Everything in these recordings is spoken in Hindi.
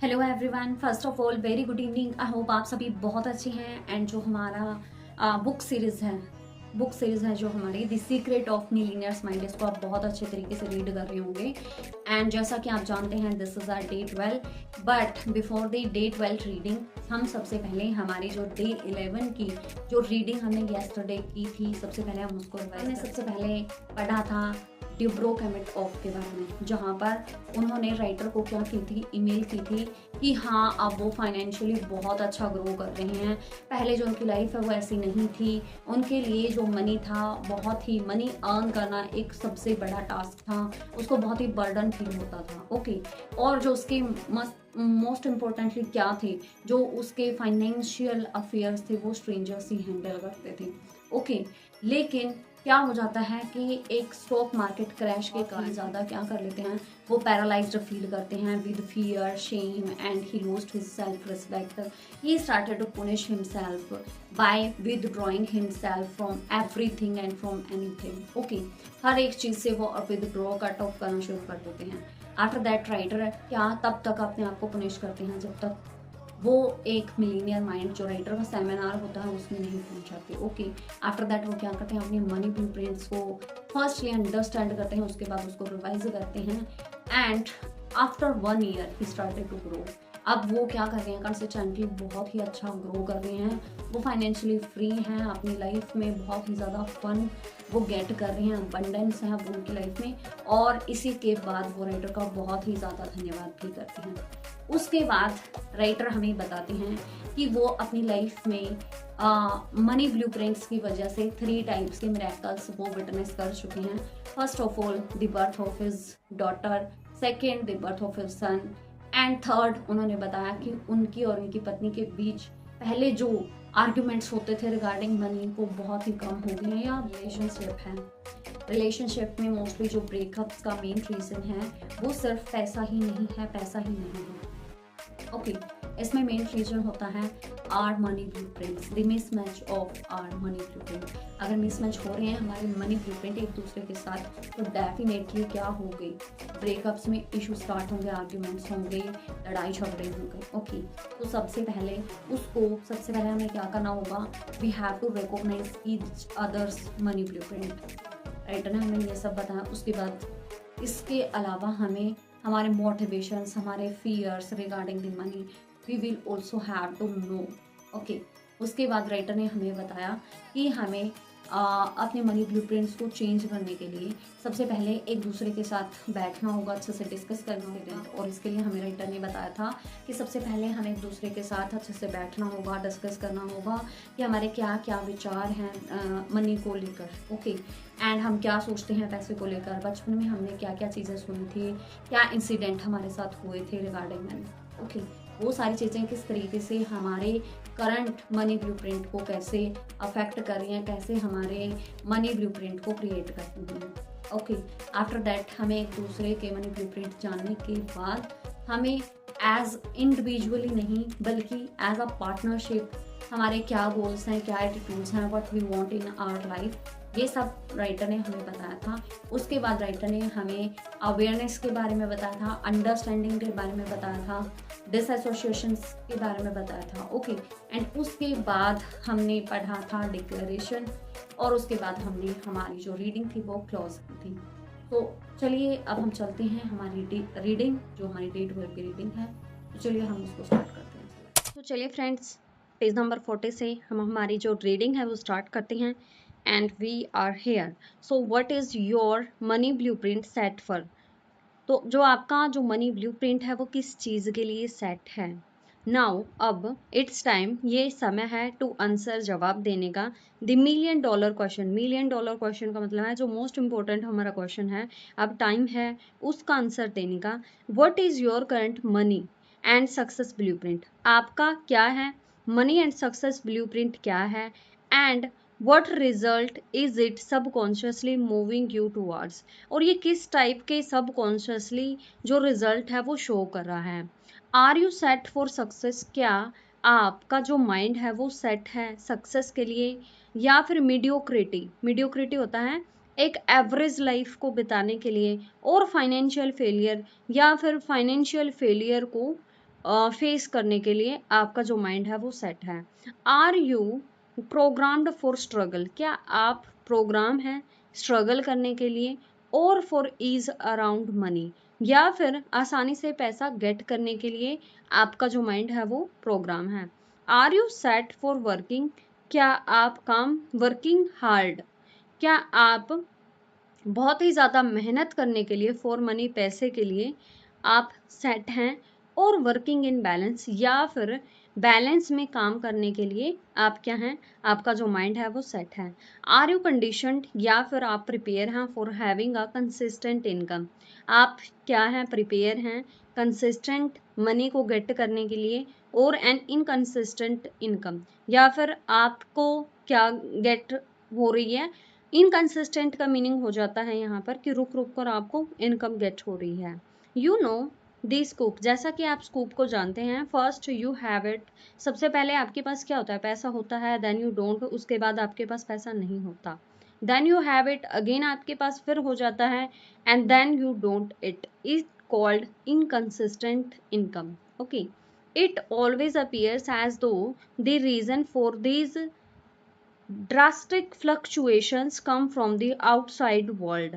Hello everyone, first of all very good evening. I hope आप सभी बहुत अच्छे हैं। एंड जो हमारा बुक सीरीज़ है जो हमारी the secret of millionaires mind, इसको आप बहुत अच्छे तरीके से रीड कर रहे होंगे। एंड जैसा कि आप जानते हैं this is our day 12। But before the day 12 reading हम सबसे पहले हमारी जो डे 11 की जो रीडिंग हमने येस्टरडे की थी, सबसे पहले हम उसको हमने सबसे पहले पढ़ा था ड्यूब्रोक एमिट-ऑफ के बारे में, जहाँ पर उन्होंने राइटर को क्या की थी, ईमेल की थी कि हाँ अब वो फाइनेंशियली बहुत अच्छा ग्रो कर रहे हैं। पहले जो उनकी लाइफ है वो ऐसी नहीं थी। उनके लिए जो मनी था, बहुत ही मनी अर्न करना एक सबसे बड़ा टास्क था, उसको बहुत ही बर्डन फील होता था। ओके, और जो उसके मोस्ट इम्पोर्टेंटली क्या थे, जो उसके फाइनेंशियल अफेयर्स थे वो स्ट्रेंजर्स ही हैंडल करते थे। ओके, लेकिन क्या हो जाता है कि एक स्टॉक मार्केट क्रैश के कारण ज़्यादा क्या कर लेते हैं, वो पैरालाइज्ड फील करते हैं with fear, shame and he lost his self respect. He started to punish himself by withdrawing himself from everything and from anything. Okay, हर एक चीज़ से वो विदड्रॉ कट ऑफ करना शुरू कर देते हैं। आफ्टर दैट राइटर क्या तब तक अपने आप को पुनिश करते हैं जब तक वो एक मिलीनियर माइंड जो राइटर का सेमिनार होता है उसमें नहीं पहुंचाते। ओके, आफ्टर दैट वो क्या करते हैं, अपने मनी ब्लूप्रिंट्स को फर्स्टली अंडरस्टैंड करते हैं, उसके बाद उसको रिवाइज करते हैं। And after 1 year he started to grow. अब वो क्या कर रहे हैं, कंसिस्टेंटली बहुत ही अच्छा ग्रो कर रहे हैं। वो फाइनेंशियली फ्री हैं, अपनी लाइफ में बहुत ही ज़्यादा फन वो गेट कर रहे हैं, अबंडेंस है अब उनकी लाइफ में। और इसी के बाद वो राइटर का बहुत ही ज़्यादा धन्यवाद भी करते हैं। उसके बाद राइटर हमें बताते हैं कि वो अपनी लाइफ में मनी ब्लूप्रिंट्स की वजह से 3 टाइप्स के मिरेकल्स वो विटनेस कर चुके हैं। First of all the birth of his daughter, second the birth of his son, and third उन्होंने बताया कि उनकी और उनकी पत्नी के बीच पहले जो आर्ग्यूमेंट्स होते थे रिगार्डिंग मनी वो बहुत ही कम हो गए हैं। या रिलेशनशिप में मोस्टली जो ब्रेकअप्स का मेन रीज़न है वो सिर्फ पैसा ही नहीं है, पैसा ही नहीं है। ओके, इसमें मेन रीजन होता है our money blueprints, the mismatch of our money blueprint. अगर मिसमैच हो रहे हैं हमारे मनी ब्लूप्रिंट एक दूसरे के साथ, तो डेफिनेटली क्या होगी, ब्रेकअप्स में इशू स्टार्ट होंगे, आर्ग्यूमेंट्स होंगे, लड़ाई झगड़े होंगे। ओके, तो सबसे पहले हमें क्या करना होगा, we have to recognise each other's money blueprint. Writer ने हमें ये सब बताया। उसके बाद इसके अलावा हमें हमारे मोटिवेशंस, हमारे fears regarding the money we will also have to know. Okay, उसके बाद राइटर ने हमें बताया कि हमें अपने मनी ब्लूप्रिंट्स को चेंज करने के लिए सबसे पहले एक दूसरे के साथ बैठना होगा, अच्छे से डिस्कस करना होगा। और इसके लिए हमें राइटर ने बताया था कि सबसे पहले हमें एक दूसरे के साथ अच्छे से बैठना होगा, डिस्कस करना होगा कि हमारे क्या क्या विचार हैं मनी को लेकर। ओके, एंड हम क्या सोचते हैं पैसे को लेकर, बचपन में हमने क्या क्या चीज़ें सुनी थी, क्या इंसिडेंट हमारे साथ हुए थे रिगार्डिंग मनी। ओके, वो सारी चीज़ें किस तरीके से हमारे करंट मनी ब्लूप्रिंट को कैसे अफेक्ट कर रही हैं, कैसे हमारे मनी ब्लूप्रिंट को क्रिएट करती हैं। ओके, आफ्टर दैट हमें एक दूसरे के मनी ब्लूप्रिंट जानने के बाद हमें एज इंडिविजुअली नहीं बल्कि एज अ पार्टनरशिप हमारे क्या गोल्स हैं, क्या एटीट्यूड्स हैं, what we want in our life, ये सब राइटर ने हमें बताया था। उसके बाद राइटर ने हमें अवेयरनेस के बारे में बताया था, अंडरस्टैंडिंग के बारे में बताया था, डिसएसोसिएशंस के बारे में बताया था। ओके, एंड उसके बाद हमने पढ़ा था डिक्लेरेशन, और उसके बाद हमने हमारी जो रीडिंग थी वो क्लोज की थी। तो चलिए अब हम चलते हैं हमारी रीडिंग, जो हमारी डे 12 की रीडिंग है, तो चलिए हम उसको स्टार्ट करते हैं। तो चलिए फ्रेंड्स, पेज नंबर 40 से हम हमारी जो रीडिंग है वो स्टार्ट करते हैं। And we are here. So what is your money blueprint set for? तो जो आपका जो मनी ब्लूप्रिंट है वो किस चीज़ के लिए सेट है। नाउ अब इट्स टाइम, ये समय है टू आंसर, जवाब देने का। द $1,000,000 क्वेश्चन, $1,000,000 क्वेश्चन का मतलब है जो मोस्ट इंपॉर्टेंट हमारा क्वेश्चन है, अब टाइम है उसका आंसर देने का। What is your current money and success blueprint? आपका क्या है मनी एंड सक्सेस ब्लूप्रिंट, क्या है, and what result is it subconsciously moving you towards? और ये किस टाइप के सबकॉन्शियसली जो रिजल्ट है वो शो कर रहा है। Are you set for success? क्या आपका जो माइंड है वो सेट है सक्सेस के लिए, या फिर मीडियोक्रिटी होता है एक एवरेज लाइफ को बिताने के लिए, और फाइनेंशियल फेलियर, या फिर फाइनेंशियल फेलियर को फेस करने के लिए आपका जो माइंड है वो सेट है। Are you programmed for struggle, क्या आप प्रोग्राम हैं स्ट्रगल करने के लिए, और फॉर ईज अराउंड मनी, या फिर आसानी से पैसा गेट करने के लिए आपका जो माइंड है वो प्रोग्राम है। Are you set for working, क्या आप काम वर्किंग हार्ड, क्या आप बहुत ही ज़्यादा मेहनत करने के लिए, फॉर मनी पैसे के लिए आप सेट हैं, और वर्किंग इन बैलेंस, या फिर बैलेंस में काम करने के लिए आप क्या हैं, आपका जो माइंड है वो सेट है। आर यू कंडीशनड, या फिर आप प्रिपेयर हैं for having a consistent income, आप क्या हैं, प्रिपेयर हैं कंसिस्टेंट मनी को गेट करने के लिए, और एन इनकंसिस्टेंट इनकम, या फिर आपको क्या गेट हो रही है। इनकंसिस्टेंट का मीनिंग हो जाता है यहाँ पर कि रुक रुक कर आपको इनकम गेट हो रही है। यू नो दी स्कूप, जैसा कि आप स्कूप को जानते हैं। फर्स्ट यू हैव इट, सबसे पहले आपके पास क्या होता है, पैसा होता है। देन यू डोंट, उसके बाद आपके पास पैसा नहीं होता। Then you have it again, आपके पास फिर हो जाता है। And then you don't it, is called inconsistent income. Okay, it always appears as though the reason for these drastic fluctuations come from the outside world.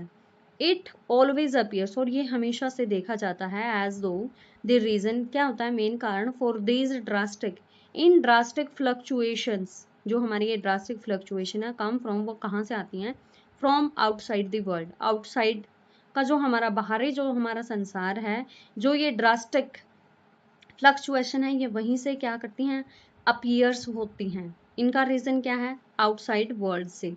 It always appears, और ये हमेशा से देखा जाता है, as though the reason, क्या होता है मेन कारण, for these drastic, in drastic fluctuations, जो हमारी ये drastic fluctuation है, come from, वो कहाँ से आती हैं, from outside the world, outside का जो हमारा बाहरी जो हमारा संसार है, जो ये drastic फ्लक्चुएशन है, ये वहीं से क्या करती हैं, अपीयर्स होती हैं। इनका रीजन क्या है, आउटसाइड वर्ल्ड से।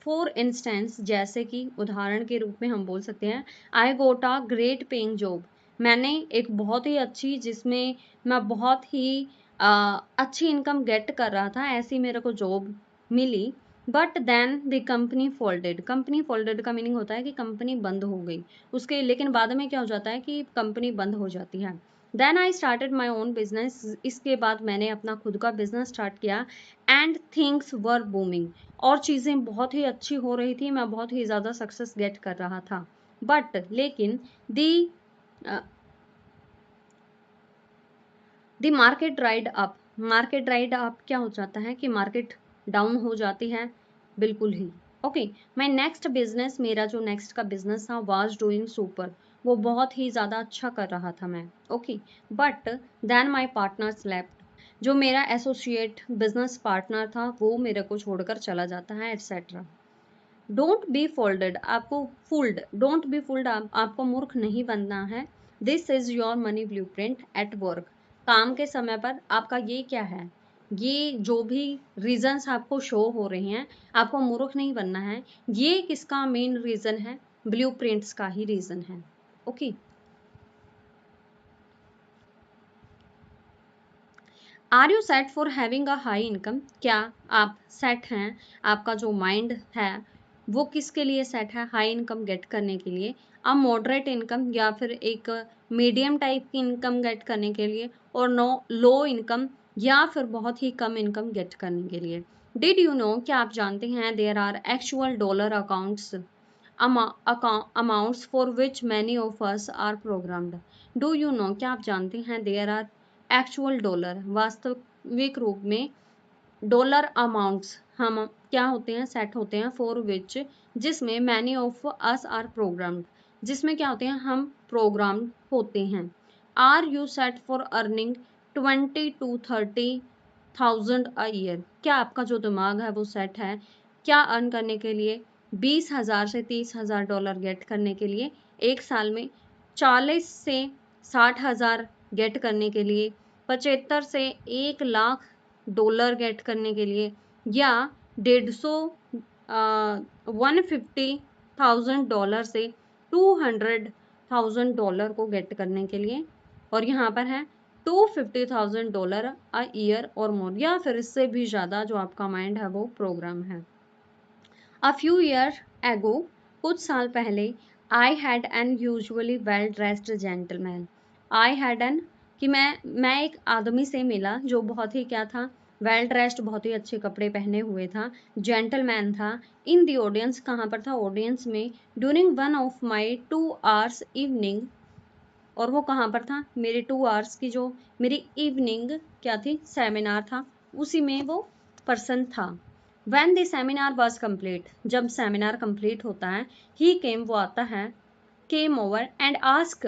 फॉर इंस्टेंस, जैसे कि उदाहरण के रूप में हम बोल सकते हैं, आई गोट अ ग्रेट पेइंग जॉब, मैंने एक बहुत ही अच्छी, जिसमें मैं बहुत ही अच्छी इनकम गेट कर रहा था, ऐसी मेरे को जॉब मिली। But then the company folded, company folded का मीनिंग होता है कि कंपनी बंद हो गई उसके, लेकिन बाद में क्या हो जाता है कि कंपनी बंद हो जाती है। Then I started my own business, इसके बाद मैंने अपना खुद का बिजनेस स्टार्ट किया। एंड थिंग्स वर बूमिंग, और चीज़ें बहुत ही अच्छी हो रही थी, मैं बहुत ही ज़्यादा सक्सेस गेट कर रहा था। बट लेकिन दी market ride up, market ride up क्या हो जाता है कि मार्केट डाउन हो जाती है, बिल्कुल ही। ओके, माई नेक्स्ट बिजनेस, मेरा जो नेक्स्ट का बिजनेस था, वाज डूइंग सुपर, वो बहुत ही ज़्यादा अच्छा कर रहा था मैं। Okay, but then my partner slept, जो मेरा एसोसिएट बिजनेस पार्टनर था वो मेरे को छोड़कर चला जाता है, एट्सेट्रा। डोंट बी फोल्डेड, आपको फूल्ड, डोंट बी फूल्ड, आपको मूर्ख नहीं बनना है। This is your money blue print at work, काम के समय पर आपका ये क्या है, ये जो भी रीजंस आपको शो हो रहे हैं, आपको मूर्ख नहीं बनना है। ये किसका मेन रीजन है, ब्लू प्रिंट्स का ही रीजन है। Okay, are you set for having a high income, क्या आप सेट हैं, आपका जो माइंड है वो किसके लिए सेट है, हाई इनकम गेट करने के लिए, अ मॉडरेट इनकम, या फिर एक मीडियम टाइप की इनकम गेट करने के लिए, और नो लो इनकम, या फिर बहुत ही कम इनकम गेट करने के लिए। डिड यू नो, क्या आप जानते हैं, there are actual dollar accounts, amounts for which many of us are programmed. Do you know, क्या आप जानते हैं, देयर आर एक्चुअल डॉलर, वास्तविक रूप में डॉलर अमाउंट्स हम क्या होते हैं, सेट होते हैं, फॉर विच, जिसमें many of us are programmed, जिसमें क्या होते हैं, हम प्रोग्राम्ड होते हैं। Are you set for earning 20 to 30,000 a year, क्या आपका जो दिमाग है वो सेट है, क्या अर्न करने के लिए, 20,000 से 30,000 डॉलर गेट करने के लिए एक साल में, 40 से 60,000 गेट करने के लिए, 75 से 1 लाख डॉलर गेट करने के लिए, या 150,000 डॉलर से 200,000 डॉलर को गेट करने के लिए, और यहाँ पर है 250,000 डॉलर अ ईयर और मोर, या फिर इससे भी ज़्यादा जो आपका माइंड है वो प्रोग्राम है। अ फ्यू ईयर एगो, कुछ साल पहले, I had an usually well dressed gentleman, I had an कि मैं एक आदमी से मिला जो बहुत ही क्या था, वेल ड्रेस्ड, बहुत ही अच्छे कपड़े पहने हुए था, जेंटलमैन था। इन दी ऑडियंस, कहाँ पर था, ऑडियंस में, during one of my 2 hours evening और वो कहाँ पर था, मेरी 2 आवर्स की जो मेरी इवनिंग क्या थी, सेमिनार था, उसी में वो पर्सन था। When the seminar was complete, जब सेमिनार कंप्लीट होता है, he came, वो आता है, came over and ask,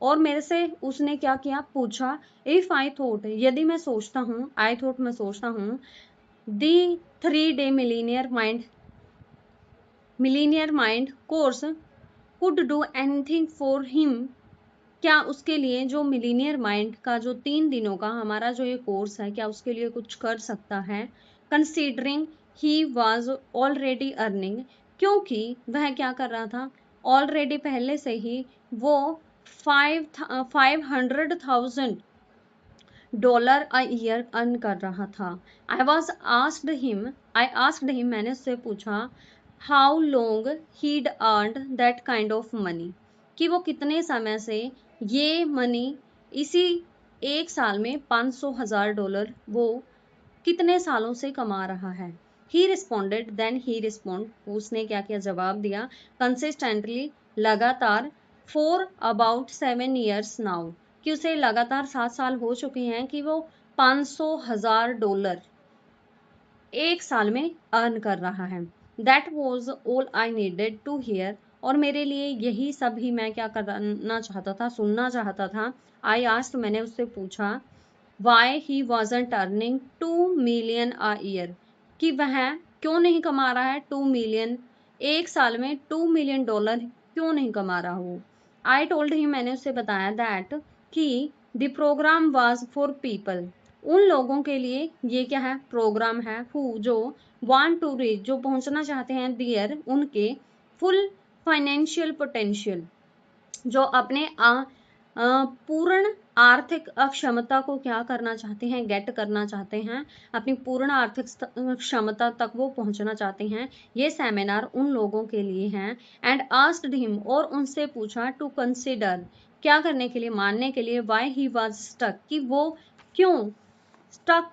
और मेरे से उसने क्या किया, पूछा, if I thought, यदि मैं सोचता हूँ, I thought मैं सोचता हूँ, the 3-day millionaire mind course could do anything for him, क्या उसके लिए जो मिलीनियर माइंड का जो 3 दिनों का हमारा जो ये कोर्स है, क्या उसके लिए कुछ कर सकता है, considering he was already earning, क्योंकि वह क्या कर रहा था, ऑलरेडी पहले से ही वो 500,000 डॉलर अ ईयर अर्न कर रहा था। आई आस्क्ड हिम, मैंने उससे पूछा, how long he'd earned that kind of money, कि वो कितने समय से ये मनी, इसी एक साल में 500,000 डॉलर वो कितने सालों से कमा रहा है। ही रिस्पॉन्डेड, देन ही रिस्पॉन्ड, उसने क्या किया, जवाब दिया, कंसिस्टेंटली, लगातार, फॉर अबाउट 7 years नाउ, कि उसे लगातार 7 साल हो चुके हैं कि वो 500,000 डॉलर एक साल में अर्न कर रहा है। That was all I needed to hear, और मेरे लिए यही सब ही मैं क्या करना चाहता था, सुनना चाहता था। आई आस्क्ड, मैंने उससे पूछा, why he wasn't earning 2 million a year, कि वह क्यों नहीं कमा रहा है 2 million, एक साल में 2 million डॉलर क्यों नहीं कमा रहा हो। आई टोल्ड ही, मैंने उससे बताया, दैट कि the programme was for people, उन लोगों के लिए ये क्या है, प्रोग्राम है, हु जो वांट टू रीच, जो पहुंचना चाहते हैं, देयर, उनके फुल फाइनेंशियल पोटेंशियल, जो अपने पूर्ण आर्थिक अक्षमता को क्या करना चाहते हैं, गेट करना चाहते हैं, अपनी पूर्ण आर्थिक क्षमता तक वो पहुंचना चाहते हैं। ये सेमिनार उन लोगों के लिए हैं। एंड आस्क्ड हिम, और उनसे पूछा, टू कंसिडर, क्या करने के लिए, मानने के लिए, वाई ही वाज स्टक, कि वो क्यों स्टक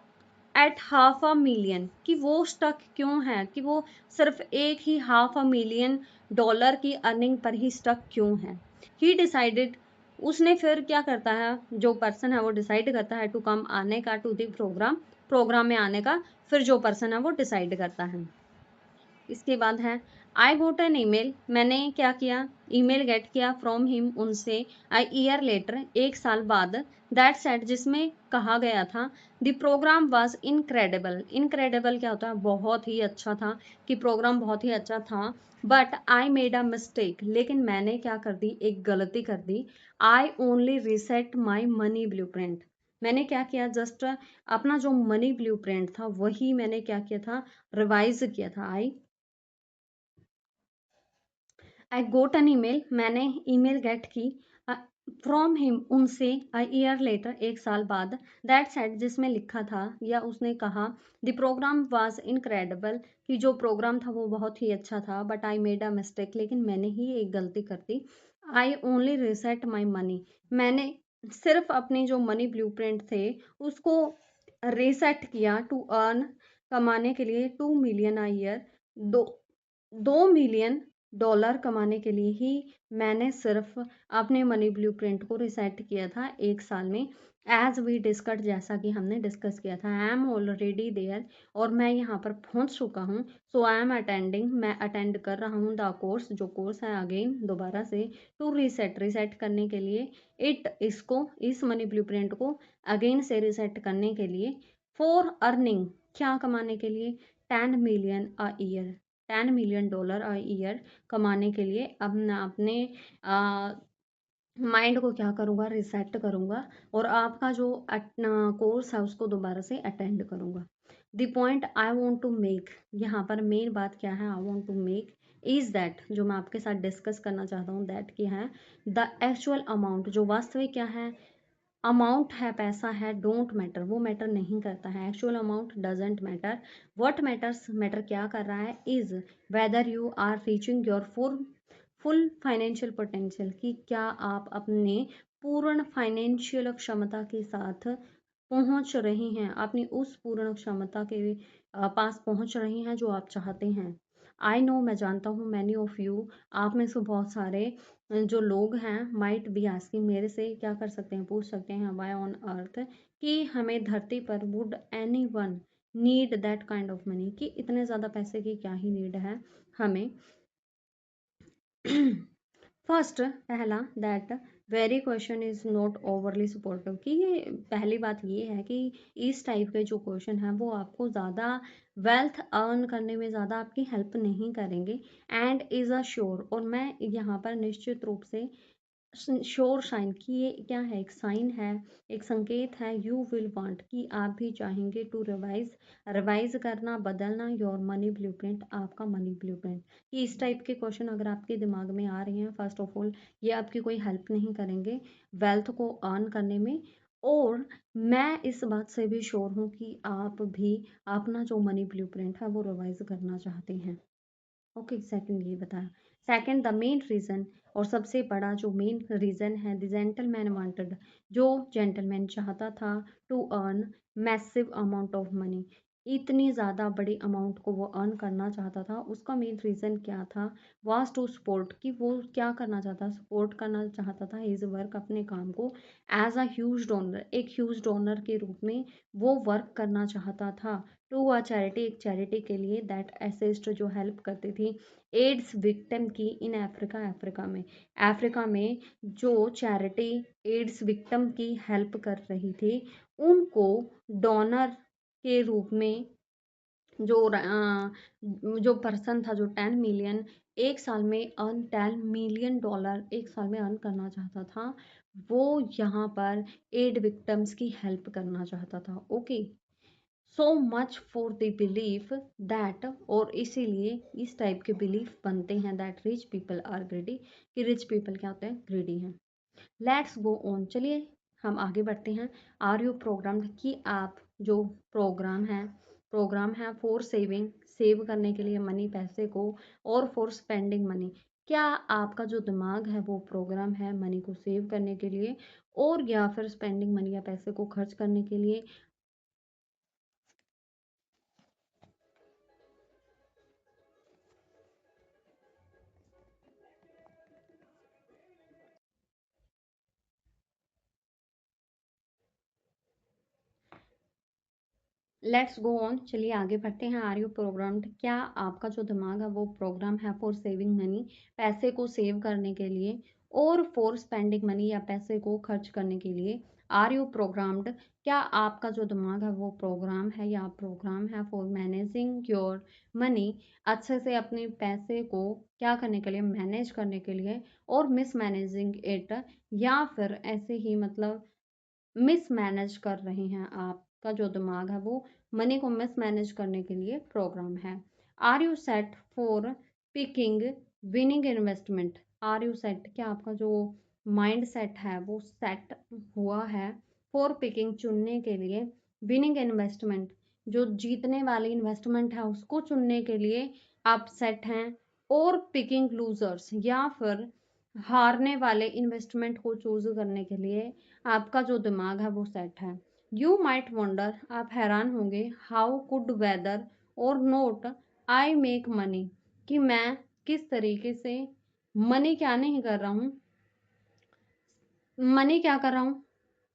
एट $500,000, कि वो स्टक क्यों है, कि वो सिर्फ एक ही $500,000 डॉलर की अर्निंग पर ही स्टक क्यों है। ही डिसाइडेड, उसने फिर क्या करता है, जो पर्सन है वो डिसाइड करता है, टू कम, आने का, टू द प्रोग्राम में आने का, फिर जो पर्सन है वो डिसाइड करता है। इसके बाद है, आई गोट एन ईमेल, मैंने क्या किया, ईमेल गेट किया, फ्रॉम हिम, उनसे, आई ईयर लेटर, एक साल बाद, दैट सेट, जिसमें कहा गया था, the programme was incredible, incredible क्या होता है, बहुत ही अच्छा था, कि प्रोग्राम बहुत ही अच्छा था, but I made a mistake, लेकिन मैंने क्या कर दी, एक गलती कर दी, I only reset my money blueprint, मैंने क्या किया, जस्ट अपना जो मनी ब्लूप्रिंट था वही मैंने क्या किया था, रिवाइज किया था। आई गोट एन ईमेल, मैंने ईमेल गेट की, फ्रॉम हिम, उनसे, अ ईयर लेटर, एक साल बाद, दैट सेट, जिसमें लिखा था या उसने कहा, द प्रोग्राम वाज इनक्रेडिबल, कि जो प्रोग्राम था वो बहुत ही अच्छा था, but I made a mistake, लेकिन मैंने ही एक गलती कर दी, I only reset my money, मैंने सिर्फ अपने जो मनी ब्लूप्रिंट थे उसको रीसेट किया, टू अर्न, कमाने के लिए, 2 million अ ईयर, दो 2 million डॉलर कमाने के लिए ही मैंने सिर्फ अपने मनी ब्लूप्रिंट को रिसेट किया था एक साल में। एज वी डिस्कस, जैसा कि हमने डिस्कस किया था, आई एम ऑलरेडी देयर, और मैं यहाँ पर पहुँच चुका हूँ, सो आई एम अटेंडिंग, मैं अटेंड कर रहा हूँ, द कोर्स, जो कोर्स है, अगेन, दोबारा से, टू रीसेट करने के लिए, इसको, इस मनी ब्लूप्रिंट को अगेन से रीसेट करने के लिए, फॉर अर्निंग, क्या कमाने के लिए, 10 million a year, 10 million dollar a year कमाने के लिए, अब मैं अपने माइंड को क्या करूँगा, रिसेट करूँगा, और आपका जो कोर्स है उसको दोबारा से अटेंड करूँगा। The point I want to make, यहाँ पर मेन बात क्या है, I want to make is that, जो मैं आपके साथ डिस्कस करना चाहता हूँ, दैट क्या है, द एक्चुअल अमाउंट, जो वास्तविक क्या है, अमाउंट है, पैसा है, डोंट मैटर, वो मैटर नहीं करता है, actual amount doesn't matter, what matters, matter क्या कर रहा है, is whether you are reaching your full financial potential, कि क्या आप अपने पूर्ण फाइनेंशियल क्षमता के साथ पहुंच रहे हैं, अपनी उस पूर्ण क्षमता के पास पहुंच रहे हैं जो आप चाहते हैं। आई नो, मैं जानता हूँ, मैनी ऑफ यू, आप में से बहुत सारे जो लोग हैं माइट बी आस्किंग, मेरे से क्या कर सकते हैं, पूछ सकते हैं, वाई ऑन अर्थ, कि हमें धरती पर would any one need that kind of money, कि इतने ज़्यादा पैसे की क्या ही नीड है हमें। फर्स्ट, पहला, that very question is not overly supportive, कि ये पहली बात ये है कि इस टाइप के जो क्वेश्चन है वो आपको ज़्यादा वेल्थ अर्न करने में ज़्यादा आपकी हेल्प नहीं करेंगे। एंड इज़ अ श्योर, और मैं यहाँ पर निश्चित रूप से श्योर साइन, कि ये क्या है, एक साइन है, एक संकेत है, यू विल वांट, कि आप भी चाहेंगे टू रिवाइज, रिवाइज करना, बदलना योर मनी ब्लूप्रिंट, आपका मनी ब्लूप्रिंट। कि इस टाइप के क्वेश्चन अगर आपके दिमाग में आ रहे हैं, फर्स्ट ऑफ ऑल ये आपकी कोई हेल्प नहीं करेंगे वेल्थ को अर्न करने में। और मैं इस बात से भी श्योर हूँ कि आप भी अपना जो मनी ब्लूप्रिंट है वो रिवाइज करना चाहते हैं। ओके, सेकंड ये बताया। सेकंड, द मेन रीजन, और सबसे बड़ा जो मेन रीजन है, द जेंटलमैन वांटेड, जो जेंटलमैन चाहता था, to earn massive amount of money, इतनी ज़्यादा बड़ी अमाउंट को वो अर्न करना चाहता था। उसका मेन रीज़न क्या था, वाज टू सपोर्ट, कि वो क्या करना चाहता, सपोर्ट करना चाहता था हिज वर्क, अपने काम को, एज अ ह्यूज डोनर, एक ह्यूज डोनर के रूप में वो वर्क करना चाहता था, टू अ चैरिटी, एक चैरिटी के लिए, दैट असिस्ट, जो हेल्प करती थी एड्स विक्टिम की इन अफ्रीका, अफ्रीका में जो चैरिटी एड्स विक्टिम की हेल्प कर रही थी, उनको डोनर के रूप में जो जो पर्सन था, जो 10 मिलियन एक साल में अर्न, $10 मिलियन एक साल में अर्न करना चाहता था, वो यहाँ पर एड विक्टिम्स की हेल्प करना चाहता था। Okay, so much for the belief that, और इसीलिए इस टाइप के बिलीफ बनते हैं, that rich people are greedy, कि रिच पीपल क्या होते हैं, ग्रीडी हैं। लेट्स गो ऑन, चलिए हम आगे बढ़ते हैं। आर यू प्रोग्राम्ड, कि आप जो प्रोग्राम है फॉर सेविंग, सेव करने के लिए मनी, पैसे को, और फॉर स्पेंडिंग मनी, क्या आपका जो दिमाग है वो प्रोग्राम है मनी को सेव करने के लिए, और या फिर स्पेंडिंग मनी, या पैसे को खर्च करने के लिए। लेट्स गो ऑन, चलिए आगे बढ़ते हैं। आर यू प्रोग्राम्ड, क्या आपका जो दिमाग है वो प्रोग्राम है फॉर सेविंग मनी, पैसे को सेव करने के लिए, और फॉर स्पेंडिंग मनी, या पैसे को खर्च करने के लिए। आर यू प्रोग्राम्ड, क्या आपका जो दिमाग है वो प्रोग्राम है, या प्रोग्राम है फॉर मैनेजिंग योर मनी, अच्छे से अपने पैसे को क्या करने के लिए, मैनेज करने के लिए, और मिस मैनेजिंग इट, या फिर ऐसे ही मतलब मिसमैनेज कर रहे हैं, आपका जो दिमाग है वो मनी को मिसमैनेज करने के लिए प्रोग्राम है। Are you set for picking winning investment, are you set, क्या आपका जो माइंड सेट है वो सेट हुआ है फॉर पिकिंग, चुनने के लिए, विनिंग इन्वेस्टमेंट, जो जीतने वाली इन्वेस्टमेंट है उसको चुनने के लिए आप सेट हैं, और पिकिंग लूजर्स, या फिर हारने वाले इन्वेस्टमेंट को चूज करने के लिए आपका जो दिमाग है वो सेट है। यू माइट वंडर, आप हैरान होंगे, हाउ कुड वेदर और नोट आई मेक मनी, कि मैं किस तरीके से मनी क्या नहीं कर रहा हूँ, मनी क्या कर रहा हूँ,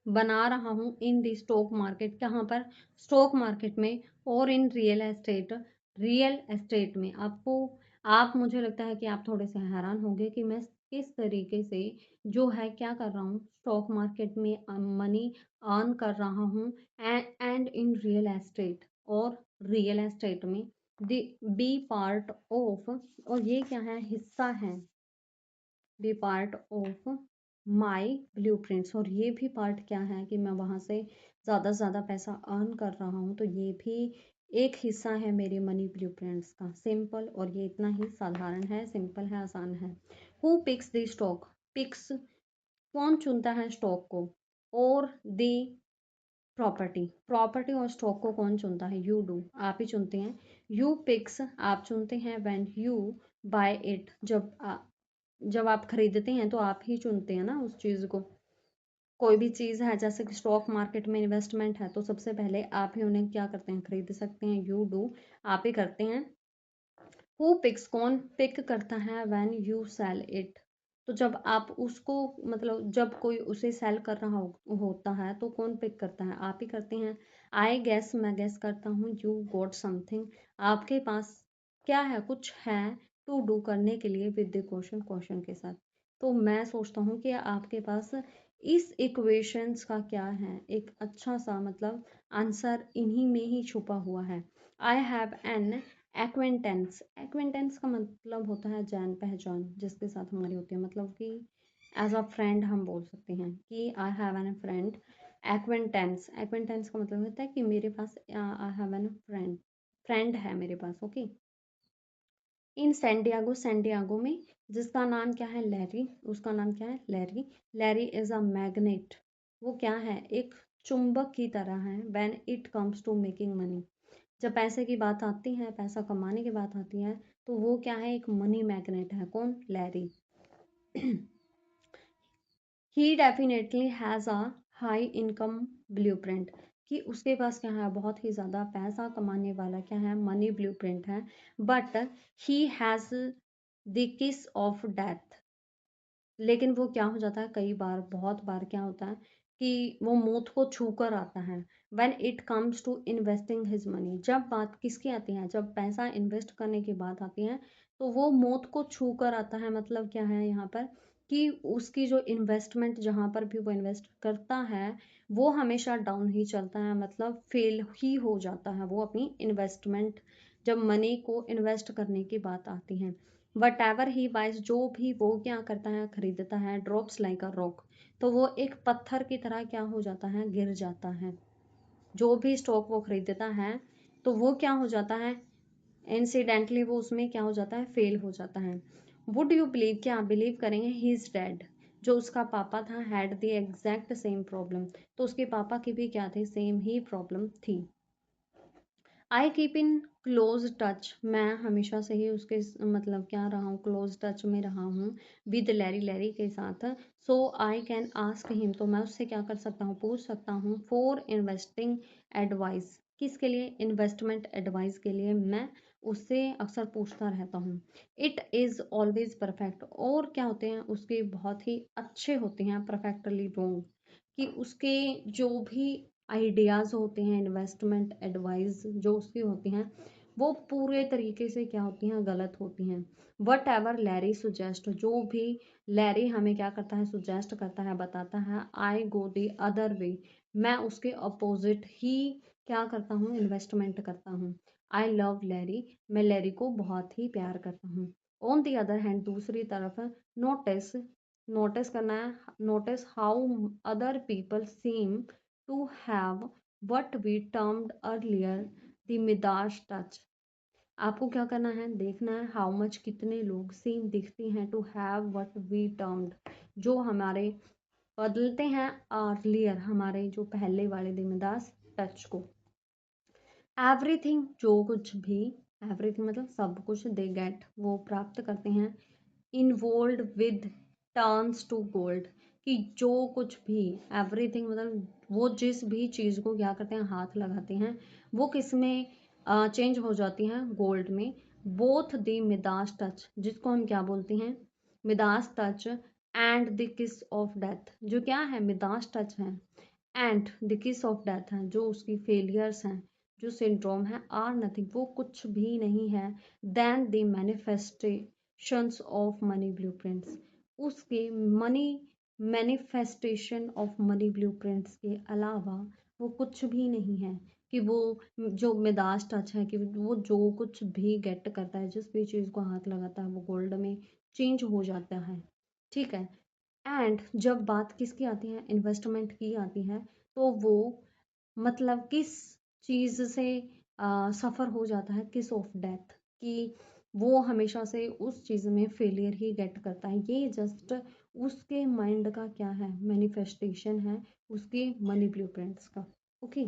बना रहा हूँ इन दी स्टॉक मार्केट, कहाँ पर, स्टॉक मार्केट में, और इन रियल एस्टेट में। आपको, आप, मुझे लगता है कि आप थोड़े से हैरान होंगे कि मैं किस तरीके से जो है क्या कर रहा हूँ, स्टॉक मार्केट में मनी अर्न कर रहा हूँ, एंड इन रियल एस्टेट, और रियल एस्टेट में बी पार्ट ऑफ, और ये क्या है, हिस्सा है, be part of my blueprints, और ये भी पार्ट क्या है कि मैं वहाँ से ज़्यादा से ज़्यादा पैसा अर्न कर रहा हूँ, तो ये भी एक हिस्सा है मेरे मनी ब्लूप्रिंट्स का। सिंपल, और ये इतना ही साधारण है, सिंपल है, आसान है। Who picks the stock, picks, कौन चुनता है स्टॉक को, और द प्रॉपर्टी और स्टॉक को कौन चुनता है, यू डू, आप ही चुनते हैं। यू पिक्स, आप चुनते हैं, व्हेन यू बाय इट, जब आप खरीदते हैं तो आप ही चुनते हैं ना उस चीज़ को। कोई भी चीज़ है, जैसे कि स्टॉक मार्केट में इन्वेस्टमेंट है, तो सबसे पहले आप ही उन्हें क्या करते हैं, खरीद सकते हैं, यू डू, आप ही करते हैं। हु पिक्स, कौन पिक करता है, व्हेन यू सेल इट, तो जब आप उसको मतलब जब कोई उसे सेल कर रहा होता है तो कौन पिक करता है? आप ही करते हैं। आई गेस, मैं गेस करता हूँ, यू गॉट समथिंग, आपके पास क्या है, कुछ है टू डू करने के लिए विद द क्वेश्चन, क्वेश्चन के साथ। तो मैं सोचता हूँ कि आपके पास इस इक्वेशंस का क्या है, एक अच्छा सा मतलब आंसर इन्हीं में ही छुपा हुआ है। आई हैव एन एक्वेंटेंस, एक्वेंटेंस का मतलब होता है जान पहचान, जिसके साथ हमारी होती है, मतलब कि एज अ फ्रेंड हम बोल सकते हैं कि I have an friend. Acquaintance, acquaintance का मतलब होता है कि मेरे पास I have an friend, friend है मेरे पास, ओके। इन सैंडियागो, सैंडियागो में जिसका नाम क्या है, लैरी, उसका नाम क्या है, Larry. Larry is a magnet, वो क्या है, एक चुंबक की तरह है। When it comes to making money, जब पैसे की बात आती है, पैसा कमाने की बात आती है, तो वो क्या है, एक मनी मैग्नेट है। कौन, Larry. He definitely has a high income blueprint, कि उसके पास क्या है, बहुत ही ज़्यादा पैसा कमाने वाला क्या है, मनी ब्लूप्रिंट है। बट ही हैज़ द किस ऑफ डेथ, लेकिन वो क्या हो जाता है, कई बार, बहुत बार क्या होता है कि वो मौत को छू कर आता है। When it comes to investing his money, जब बात किसकी आती है, जब पैसा इन्वेस्ट करने की बात आती है, तो वो मौत को छू कर आता है। मतलब क्या है यहाँ पर कि उसकी जो इन्वेस्टमेंट, जहाँ पर भी वो इन्वेस्ट करता है, वो हमेशा डाउन ही चलता है, मतलब फेल ही हो जाता है वो अपनी इन्वेस्टमेंट, जब मनी को इन्वेस्ट करने की बात आती है। वट एवर ही बाइज, जो भी वो क्या करता है, खरीदता है, ड्रॉप्स लाइक अ रॉक, तो वो एक पत्थर की तरह क्या हो जाता है, गिर जाता है। जो भी स्टॉक वो खरीदता है, तो वो क्या हो जाता है, इंसिडेंटली वो उसमें क्या हो जाता है, फेल हो जाता है। वुड यू बिलीव, क्या आप बिलीव करेंगे, ही इज डेड, जो उसका पापा था, had the exact same problem, तो उसके पापा की भी क्या थी, सेम ही प्रॉब्लम थी। I keep in close touch, मैं हमेशा से ही उसके मतलब क्या रहा हूँ, क्लोज टच में रहा हूँ विद लैरी, लैरी के साथ। सो आई कैन आस्क हिम, तो मैं उससे क्या कर सकता हूँ, पूछ सकता हूँ, फॉर इन्वेस्टिंग एडवाइस, किसके लिए, इन्वेस्टमेंट एडवाइस के लिए मैं उससे अक्सर पूछता रहता हूँ। इट इज़ ऑलवेज परफेक्ट, और क्या होते हैं उसके, बहुत ही अच्छे होते हैं, परफेक्टली रोंग, कि उसके जो भी आइडियाज़ होते हैं, इन्वेस्टमेंट एडवाइस जो उसकी होती हैं, वो पूरे तरीके से क्या होती हैं, गलत होती हैं। वट एवर लैरी सुजेस्ट, जो भी लैरी हमें क्या करता है, सुजेस्ट करता है, बताता है, आई गो द अदर वे, मैं उसके अपोजिट ही क्या करता हूँ, इन्वेस्टमेंट करता हूँ। आई लव लैरी, मैं लैरी को बहुत ही प्यार करता हूँ। ऑन द अदर हैंड, दूसरी तरफ, नोटिस, नोटिस करना है, notice how other people seem to have what we termed earlier the Midas touch, आपको क्या करना है, देखना है हाउ मच, कितने लोग सेम दिखते हैं, to have what we termed, जो हमारे बदलते हैं अर्लियर, हमारे जो पहले वाले दिमिदास टच को। एवरीथिंग, जो कुछ भी, एवरीथिंग मतलब सब कुछ, दे गेट, वो प्राप्त करते हैं, involve with turns to gold, कि जो कुछ भी, एवरीथिंग मतलब वो जिस भी चीज़ को क्या करते हैं, हाथ लगाते हैं, वो किस में चेंज हो जाती हैं, गोल्ड में। बोथ द मिदास टच, जिसको हम क्या बोलते हैं, मिदास टच, एंड द किस ऑफ डेथ, जो क्या है, मिदास टच है, एंड द किस ऑफ डेथ है, जो उसकी फेलियर्स हैं, जो सिंड्रोम है, आर नथिंग, वो कुछ भी नहीं है, then the manifestations of money blueprints, उसके money, manifestation of money blueprints के अलावा वो कुछ भी नहीं है। कि वो जो मिदास टच है, कि वो जो कुछ भी गेट करता है, जिस भी चीज़ को हाथ लगाता है, वो गोल्ड में चेंज हो जाता है, ठीक है। एंड जब बात किसकी आती है, इन्वेस्टमेंट की आती है, तो वो मतलब किस चीज़ से सफ़र हो जाता है, किस ऑफ डेथ, कि वो हमेशा से उस चीज़ में फेलियर ही गेट करता है। ये जस्ट उसके माइंड का क्या है, मैनिफेस्टेशन है, उसके मनी ब्लूप्रिंट्स का, ओके।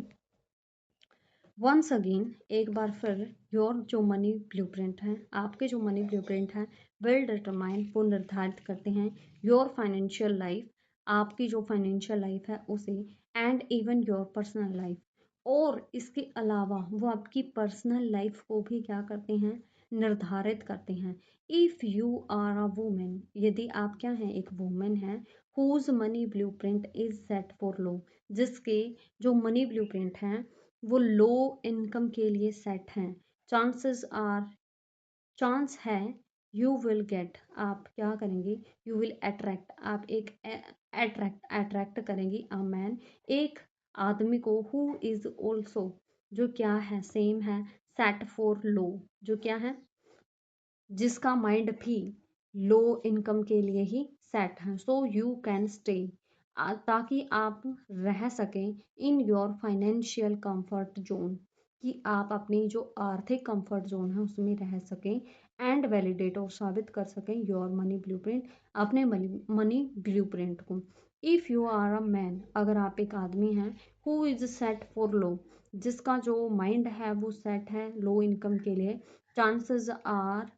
वंस अगेन, एक बार फिर, योर जो मनी ब्लूप्रिंट हैं, आपके जो मनी ब्लूप्रिंट हैं, विल डिटरमाइन, वो निर्धारित करते हैं, योर फाइनेंशियल लाइफ, आपकी जो फाइनेंशियल लाइफ है उसे, and even your personal life, और इसके अलावा वो आपकी पर्सनल लाइफ को भी क्या करते हैं, निर्धारित करते हैं। If you are a woman, यदि आप क्या हैं, एक वुमेन है, whose money blueprint is set for low, जिसके जो मनी ब्लूप्रिंट हैं वो लो इनकम के लिए सेट हैं, चांसेस आर, चांस है, यू विल गेट, आप क्या करेंगे, यू विल अट्रैक्ट, आप एक अट्रैक्ट करेंगी अ मैन, एक आदमी को, हु इज ऑल्सो, जो क्या है, सेम है, सेट फॉर लो, जो क्या है, जिसका माइंड भी लो इनकम के लिए ही सेट है, सो यू कैन स्टे, ताकि आप रह सकें in your financial comfort zone, कि आप अपनी जो आर्थिक कंफर्ट जोन है उसमें रह सकें, एंड वैलिडेट, और साबित कर सकें योर मनी ब्लूप्रिंट, अपने मनी ब्लूप्रिंट को। If you are a man, अगर आप एक आदमी हैं, who is set for low, जिसका जो माइंड है वो सेट है लो इनकम के लिए, चांसेस आर,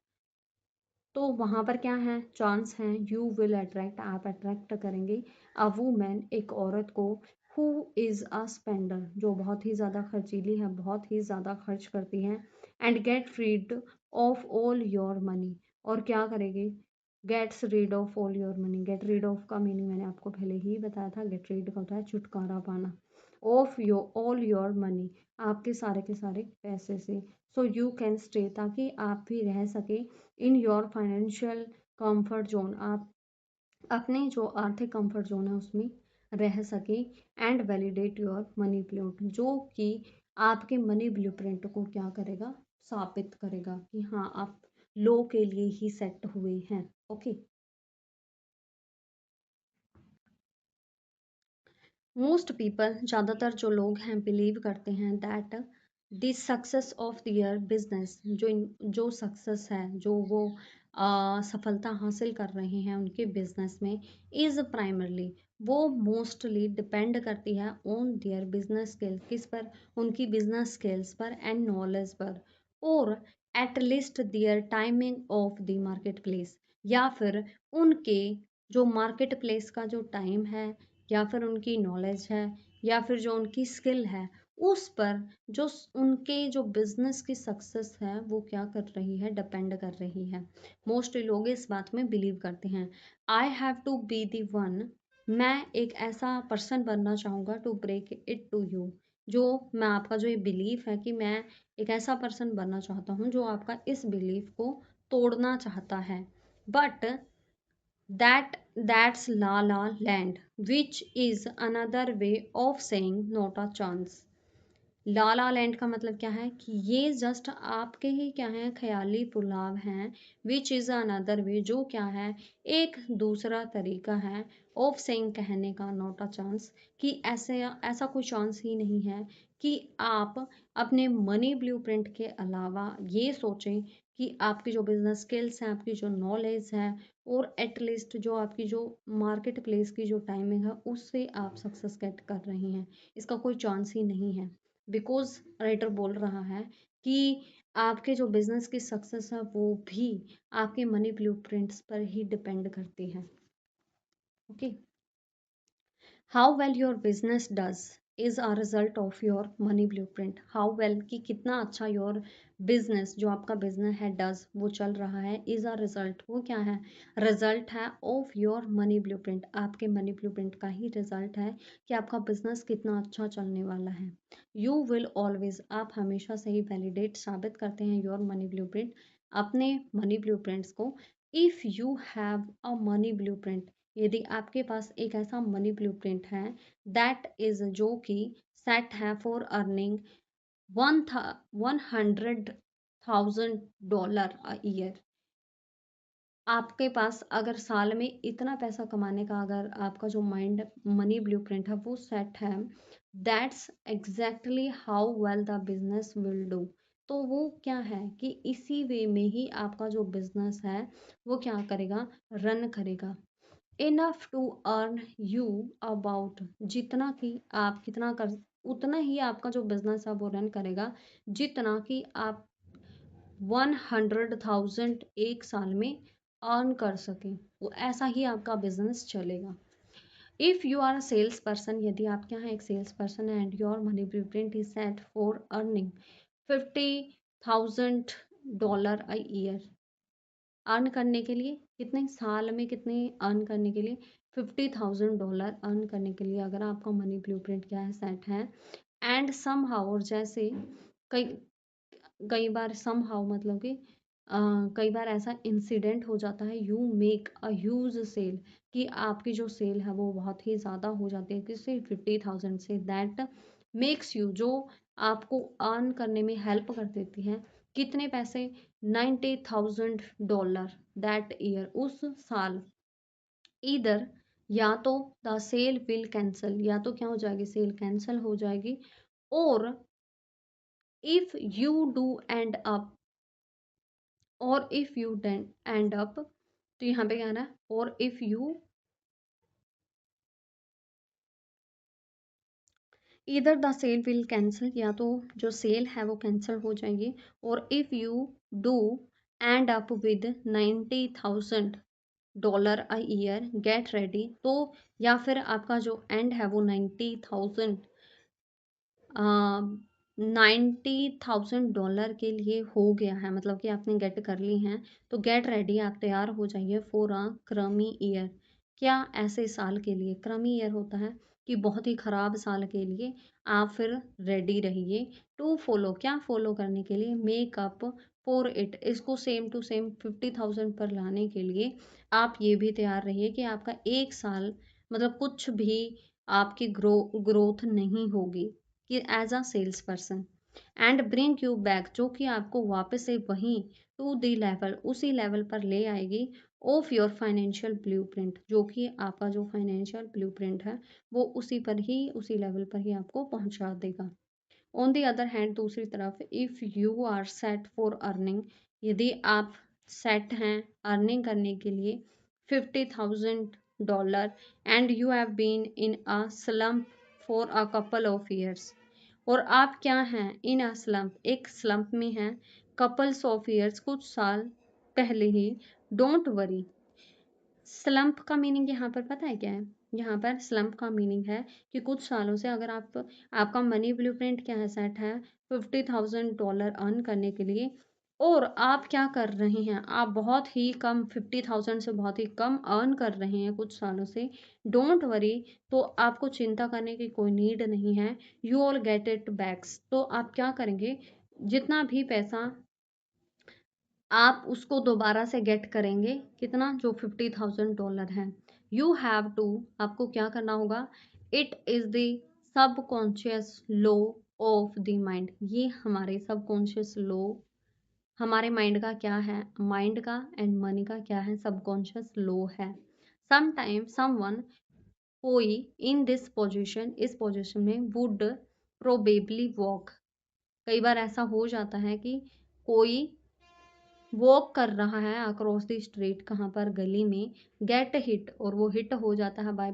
तो वहाँ पर क्या है, चांस हैं, यू विल अट्रैक्ट, आप अट्रैक्ट करेंगे अ वुमेन, एक औरत को, हु इज़ अ स्पेंडर, जो बहुत ही ज़्यादा खर्चीली है, बहुत ही ज़्यादा खर्च करती हैं, and get rid of all your money, और क्या करेगी, gets rid of all your money, get rid of का मीनिंग मैंने आपको पहले ही बताया था, गेट रीड का होता है छुटकारा पाना, of your all your money, आपके सारे के सारे पैसे से, सो यू कैन स्टे, ताकि आप भी रह सके in your financial comfort zone, आप अपने जो आर्थिक कंफर्ट जोन है उसमें रह सके, and validate your money blueprint, जो कि आपके मनी ब्लूप्रिंट को क्या करेगा, साबित करेगा कि हाँ आप लो के लिए ही सेट हुए हैं। ओके, मोस्ट पीपल, ज़्यादातर जो लोग हैं, बिलीव करते हैं that the success of their business, जो सक्सेस है, जो वो सफलता हासिल कर रहे हैं उनके बिजनेस में, इज़ प्राइमरली, वो मोस्टली डिपेंड करती है ऑन दियर बिजनेस स्किल, किस पर, उनकी बिजनेस स्किल्स पर एंड नॉलेज पर, और at least their timing of the marketplace, या फिर उनके जो मार्केट प्लेस का जो टाइम है, या फिर उनकी नॉलेज है, या फिर जो उनकी स्किल है, उस पर जो उनके जो बिजनेस की सक्सेस है वो क्या कर रही है, डिपेंड कर रही है। मोस्टली लोग इस बात में बिलीव करते हैं, I have to be the one, मैं एक ऐसा पर्सन बनना चाहूँगा, to break it to you, जो मैं आपका जो ये बिलीफ है कि मैं एक ऐसा पर्सन बनना चाहता हूँ जो आपका इस बिलीफ को तोड़ना चाहता है, but that's La La Land, which is another way of saying not a chance. La La Land का मतलब क्या है कि ये जस्ट आपके ही क्या है, ख्याली पुलाव हैं, विच इज़ अनदर वे, जो क्या है, एक दूसरा तरीका है, ऑफ सेइंग, कहने का, नॉट अ चांस, कि ऐसे ऐसा कोई चांस ही नहीं है कि आप अपने मनी ब्लूप्रिंट के अलावा ये सोचें कि आपकी जो बिजनेस स्किल्स हैं, आपकी जो नॉलेज है, और एटलीस्ट जो आपकी जो मार्केट प्लेस की जो टाइमिंग है, उससे आप सक्सेस गेट कर रही हैं, इसका कोई चांस ही नहीं है, बिकॉज राइटर बोल रहा है कि आपके जो बिजनेस की सक्सेस है वो भी आपके मनी ब्लूप्रिंट्स पर ही डिपेंड करती है। Okay, how well your business does is a result of your money blueprint, how well, कि कितना अच्छा योर बिजनेस, जो आपका बिजनेस है, डज, वो चल रहा है, इज अ रिजल्ट, वो क्या है, रिजल्ट है, ऑफ योर मनी ब्लूप्रिंट, आपके मनी ब्लूप्रिंट का ही रिजल्ट है कि आपका बिजनेस कितना अच्छा चलने वाला है। यू विल ऑलवेज, आप हमेशा से ही वैलिडेट, साबित करते हैं योर मनी ब्लूप्रिंट, अपने मनी ब्लूप्रिंट्स को, if you have a money blueprint, यदि आपके पास एक ऐसा मनी ब्लूप्रिंट है, दैट इज, जो कि सेट है फॉर अर्निंग 100,000 अ ईयर, आपके पास अगर साल में इतना पैसा कमाने का अगर आपका जो माइंड मनी ब्लूप्रिंट है वो सेट है, that's exactly how well the business will do, तो वो क्या है कि इसी वे में ही आपका जो बिजनेस है वो क्या करेगा, रन करेगा, enough to earn you about, जितना कि आप कितना कर, उतना ही आपका जो बिजनेस है वो रन करेगा, जितना कि आप 100,000 एक साल में अर्न कर सकें, वो ऐसा ही आपका बिजनेस चलेगा। If you are a sales person, यदि आप क्या हैं, एक सेल्स पर्सन है, and your money blueprint is set for earning $50,000 a year, earn करने के लिए, कितने साल में कितने अर्न करने के लिए, $50,000 अर्न करने के लिए अगर आपका मनी ब्लूप्रिंट क्या है, सेट है। एंड सम हाउ, और जैसे कई कई बार सम हाउ मतलब कि कई बार ऐसा इंसिडेंट हो जाता है, you make a huge sale, कि आपकी जो सेल है वो बहुत ही ज़्यादा हो जाती है किसी 50,000 से, दैट मेक्स यू, जो आपको अर्न करने में हेल्प कर देती है कितने पैसे, $90,000 दैट ईयर, उस साल। इधर या तो द सेल विल कैंसल, या तो क्या हो जाएगी, सेल कैंसल हो जाएगी, और if you do and up, और इफ यू एंड अप, तो यहाँ पे क्या है ना, और इफ यू, इधर द सेल विल कैंसिल, या तो जो सेल है वो कैंसिल हो जाएगी, और if you do and up with $90,000 a year get ready, तो या फिर आपका जो एंड है वो 90,000 के लिए हो गया है, मतलब कि आपने गेट कर ली हैं, तो गेट रेडी, आप तैयार हो जाइए फॉर अ क्रमी ईयर। क्या, ऐसे साल के लिए, क्रमी ईयर होता है कि बहुत ही खराब साल के लिए आप फिर रेडी रहिए। टू फॉलो, क्या फॉलो करने के लिए, मेकअप फॉर इट, इसको सेम टू सेम 50,000 पर लाने के लिए आप ये भी तैयार रहिए कि आपका एक साल मतलब कुछ भी आपकी ग्रोथ नहीं होगी कि as a sales person, and bring you back, जो कि आपको वापस से वहीं टू दी लेवल, उसी लेवल पर ले आएगी ऑफ योर फाइनेंशियल ब्लूप्रिंट, जो कि आपका जो फाइनेंशियल ब्लूप्रिंट है वो उसी पर ही, उसी लेवल पर ही आपको पहुंचा देगा। ऑन दी अदर हैंड, दूसरी तरफ, if you are set for earning, यदि आप सेट हैं अर्निंग करने के लिए $50,000, and you have been in a slump for a couple of years, और आप क्या हैं, इन अ स्लम्प, एक स्लम्प में हैं कपल्स ऑफ ईयर्स, कुछ साल पहले ही, डोंट वरी, स्लम्प का मीनिंग यहाँ पर पता है क्या है, यहाँ पर स्लम्प का मीनिंग है कि कुछ सालों से अगर आपका मनी ब्लूप्रिंट क्या है, सेट है $50,000 अर्न करने के लिए, और आप क्या कर रहे हैं, आप बहुत ही कम 50,000 से बहुत ही कम अर्न कर रहे हैं कुछ सालों से, डोंट वरी, तो आपको चिंता करने की कोई नीड नहीं है, you all get it backs, तो आप क्या करेंगे, जितना भी पैसा आप उसको दोबारा से गेट करेंगे, कितना, जो $50,000 है। यू हैव टू, आपको क्या करना होगा, it is the subconscious law of the mind, ये हमारे सबकॉन्शियस लॉ, हमारे माइंड का क्या है, माइंड का एंड मनी का क्या है, सबकॉन्शियस लॉ है। समटाइम समवन, कोई, इन दिस पोजिशन, इस पोजिशन में, वुड प्रोबेबली वॉक, कई बार ऐसा हो जाता है कि कोई वॉक कर रहा है अक्रॉस द स्ट्रीट, कहाँ पर, गली में, गेट हिट, और वो हिट हो जाता है बाय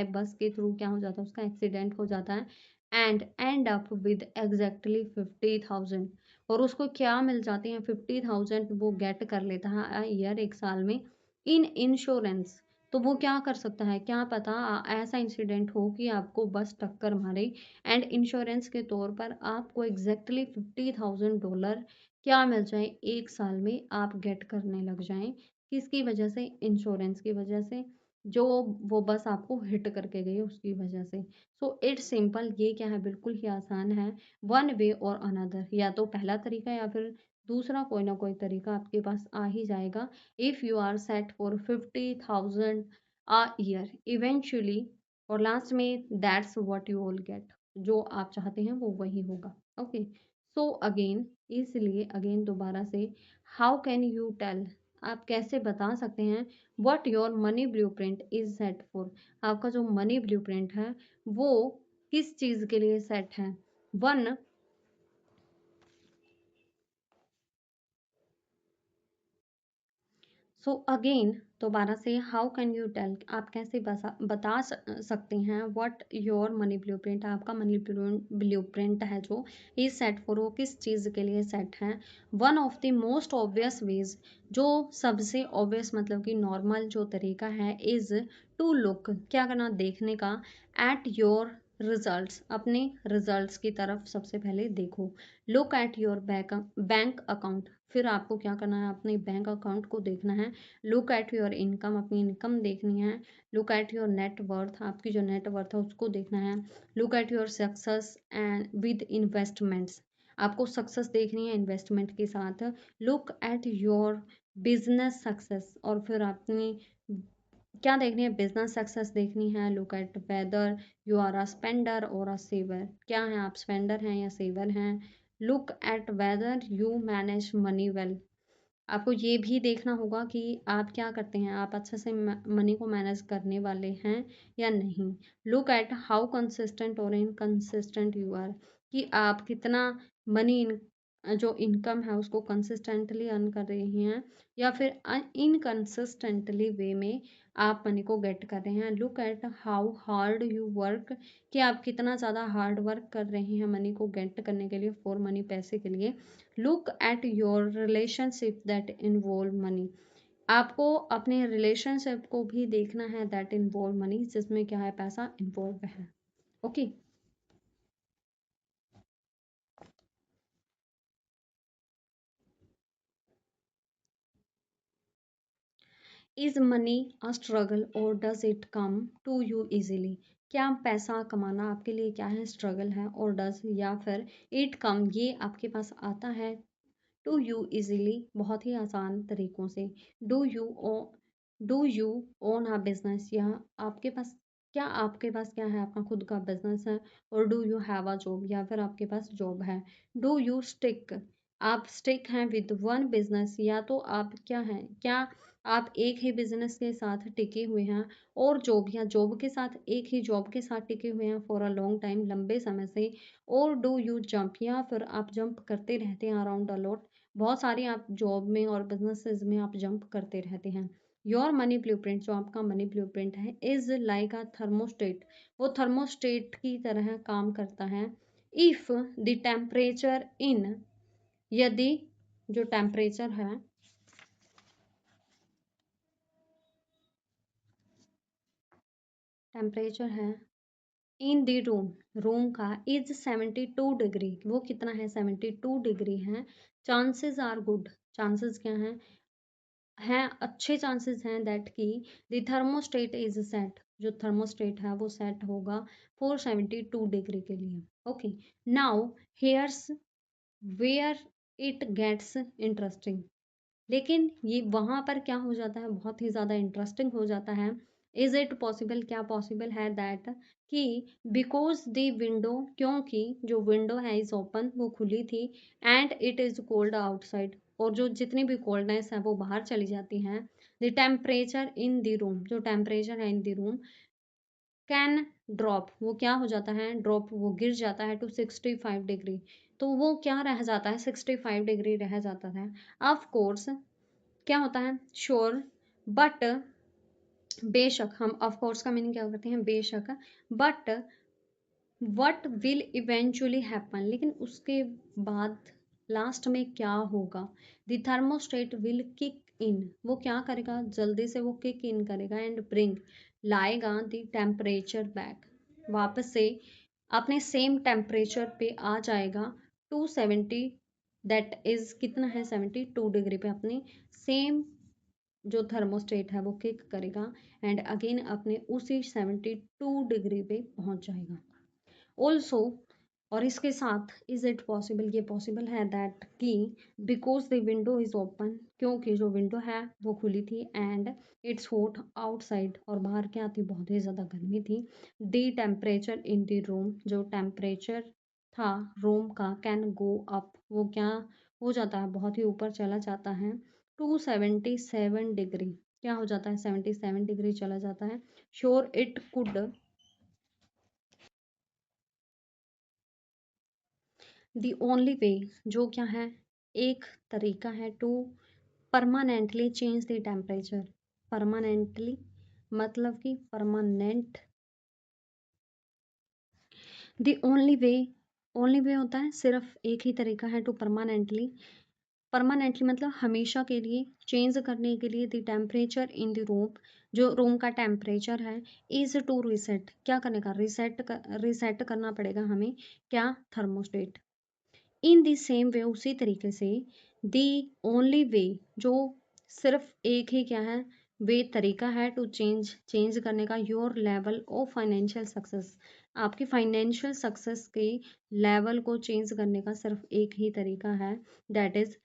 बस के थ्रू क्या हो जाता है, उसका एक्सीडेंट हो जाता है, एंड अप विद एग्जैक्टली 50,000, और उसको क्या मिल जाती है, 50,000 वो गेट कर लेता है ईयर, एक साल में, इन इंश्योरेंस, तो वो क्या कर सकता है, क्या पता ऐसा इंसिडेंट हो कि आपको बस टक्कर मारे, एंड इंश्योरेंस के तौर पर आपको एग्जैक्टली $50,000 क्या मिल जाए, एक साल में आप गेट करने लग जाएं, किसकी वजह से, इंश्योरेंस की वजह से, जो वो बस आपको हिट करके गई उसकी वजह से। सो इट्स सिंपल, ये क्या है, बिल्कुल ही आसान है, वन वे और अनदर, या तो पहला तरीका या फिर दूसरा कोई ना कोई तरीका आपके पास आ ही जाएगा, if you are set for 50,000 a year eventually, और लास्ट में that's what you all get, जो आप चाहते हैं वो वही होगा। ओके, सो अगेन, इसलिए अगेन दोबारा से, हाउ कैन यू टेल, आप कैसे बता सकते हैं, what your money blueprint is set for, आपका जो मनी ब्लूप्रिंट है वो किस चीज़ के लिए सेट है। वन, सो अगेन दोबारा से, हाउ कैन यू टेल, आप कैसे बता सकते हैं, व्हाट योर मनी ब्लूप्रिंट, आपका मनी ब्लूप्रिंट है जो इज सेट फॉर, वो किस चीज़ के लिए सेट है। One of the most obvious ways, जो सबसे ऑब्वियस मतलब कि नॉर्मल जो तरीका है, इज़ टू लुक, क्या करना, देखने का, एट योर रिजल्ट्स, अपने रिजल्ट्स की तरफ सबसे पहले देखो। Look at your bank account, फिर आपको क्या करना है, अपने बैंक अकाउंट को देखना है। लुक एट योर इनकम, अपनी इनकम देखनी है। Look at your net worth, आपकी जो नेट वर्थ है उसको देखना है। Look at your success and with investments, आपको सक्सेस देखनी है इन्वेस्टमेंट के साथ। Look at your business success, और फिर अपनी क्या देखनी है, बिजनेस सक्सेस देखनी है। Look at whether you are a spender और अ सेवर, क्या है, आप स्पेंडर हैं या सेवर हैं। Look at whether you manage money well, आपको ये भी देखना होगा कि आप क्या करते हैं, आप अच्छे से मनी को मैनेज करने वाले हैं या नहीं। लुक एट हाउ कंसिस्टेंट और इनकंसिस्टेंट यू आर, कि आप कितना मनी जो इनकम है उसको कंसिस्टेंटली अर्न कर रही हैं या फिर इनकंसिस्टेंटली वे में आप मनी को गेट कर रहे हैं। Look at how hard you work, कि आप कितना ज़्यादा हार्ड वर्क कर रहे हैं मनी को गेट करने के लिए, फॉर मनी, पैसे के लिए। Look at your relationship that involve money, आपको अपने रिलेशनशिप को भी देखना है दैट इन्वॉल्व मनी, जिसमें क्या है, पैसा इन्वॉल्व है। Okay. Is money a struggle और does it come to you easily, क्या पैसा कमाना आपके लिए क्या है, स्ट्रगल है, और डज या फिर इट कम, ये आपके पास आता है टू यू इजीली, बहुत ही आसान तरीकों से। Do you do you own a business, या आपके पास क्या, आपके पास क्या है, आपका खुद का बिजनेस है। और do you have a job, या फिर आपके पास जॉब है। डू यू स्टिक, आप स्टिक हैं विद वन बिजनेस, या तो आप क्या हैं, क्या आप एक ही बिजनेस के साथ टिके हुए हैं, और जॉब, या जॉब के साथ, एक ही जॉब के साथ टिके हुए हैं फॉर अ लॉन्ग टाइम, लंबे समय से। और डू यू जंप, या फिर आप जंप करते रहते हैं अराउंड अ लॉट, बहुत सारी आप जॉब में और बिजनेसेस में आप जंप करते रहते हैं। योर मनी ब्लूप्रिंट, जो आपका मनी ब्लूप्रिंट है, इज लाइक अ थर्मोस्टेट, वो थर्मोस्टेट की तरह काम करता है। इफ द टेम्परेचर इन, यदि जो टेम्परेचर है, टेम्परेचर है इन द रूम, रूम का, इज 72 डिग्री, वो कितना है, 72 डिग्री है। चांसेस आर गुड, चांसेस क्या हैं अच्छे चांसेस हैं दैट की द थर्मोस्टेट इज सेट, जो थर्मोस्टेट है वो सेट होगा फॉर 72 डिग्री के लिए। Okay. Now here's where it gets interesting, लेकिन ये वहाँ पर क्या हो जाता है, बहुत ही ज़्यादा इंटरेस्टिंग हो जाता है। इज़ इट पॉसिबल, क्या पॉसिबल है दैट, कि बिकॉज द विंडो, क्योंकि जो विंडो है इज ओपन, वो खुली थी, and it is cold outside, और जो जितनी भी कोल्डनेस है वो बाहर चली जाती है। The temperature in the room, जो टेम्परेचर है इन द रूम, कैन ड्रॉप, वो क्या हो जाता है, ड्रॉप, वो गिर जाता है टू 65 डिग्री, तो वो क्या रह जाता है, 65 डिग्री रह जाता है। ऑफ कोर्स, क्या होता है, श्योर, बट, बेशक, हम ऑफ कोर्स का मीनिंग क्या करते हैं, बेशक, but what will eventually happen, लेकिन उसके बाद लास्ट में क्या होगा, the thermostat will kick in, वो क्या करेगा, जल्दी से वो किक इन करेगा, एंड ब्रिंग, लाएगा द टेम्परेचर बैक, वापस से अपने सेम टेम्परेचर पे आ जाएगा, 270, दैट इज कितना है, 72 डिग्री पे अपने सेम जो थर्मोस्टेट है वो किक करेगा, एंड अगेन अपने उसी 72 डिग्री पे पहुंच जाएगा। ऑल्सो, और इसके साथ, इज इट पॉसिबल, ये पॉसिबल है दैट कि because the window is open, क्योंकि जो विंडो है वो खुली थी, एंड इट्स हॉट आउटसाइड, और बाहर क्या थी, बहुत ही ज़्यादा गर्मी थी। The temperature in the room, जो टेम्परेचर था रूम का, कैन गो अप, वो क्या हो जाता है, बहुत ही ऊपर चला जाता है, टू 77 डिग्री, क्या हो जाता है, 77 डिग्री चला जाता है। Sure it could, the only way, जो क्या है, एक तरीका है, to permanently change the temperature, permanently मतलब कि permanent, the only way, only way होता है सिर्फ एक ही तरीका है, टू परमानेंटली परमानेंटली मतलब हमेशा के लिए, चेंज करने के लिए the temperature in the room, जो रूम का टेम्परेचर है, इज टू रीसेट, क्या करने का, रीसेट करना पड़ेगा हमें, क्या, thermostat. In the same way, उसी तरीके से, दी ओनली वे, जो सिर्फ एक ही क्या है, वे तरीका है, टू चेंज करने का your level of financial success, आपकी फाइनेंशियल सक्सेस के लेवल को चेंज करने का सिर्फ एक ही तरीका है, दैट इज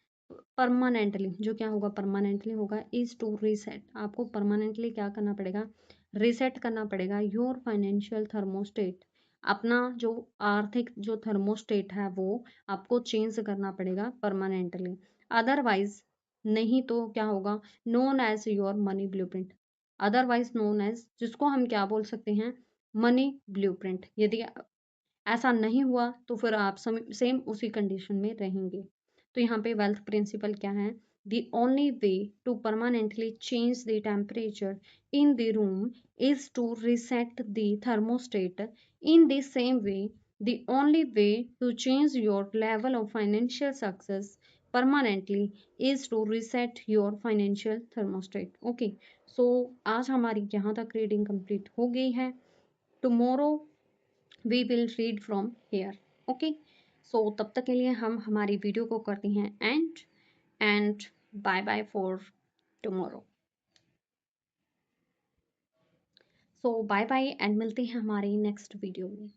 परमानेंटली, जो क्या होगा, परमानेंटली होगा, इज टू रीसेट, आपको परमानेंटली क्या करना पड़ेगा, रीसेट करना पड़ेगा योर फाइनेंशियल थर्मोस्टेट, अपना जो आर्थिक जो थर्मोस्टेट है वो आपको चेंज करना पड़ेगा परमानेंटली। अदरवाइज, नहीं तो क्या होगा, known as your money blueprint, otherwise known as, जिसको हम क्या बोल सकते हैं, मनी ब्लूप्रिंट। यदि ऐसा नहीं हुआ तो फिर आप सेम उसी कंडीशन में रहेंगे। तो यहाँ पे वेल्थ प्रिंसिपल क्या है, the only way to permanently change the temperature in the room is to reset the thermostat. In the same way, the only way to change your level of financial success permanently is to reset your financial thermostat. Okay, so आज हमारी यहाँ तक रीडिंग कंप्लीट हो गई है। Tomorrow we will read from here. Okay, so तब तक के लिए हम हमारी वीडियो को करते हैं and bye bye for tomorrow. So bye bye and मिलते हैं हमारी नेक्स्ट वीडियो में।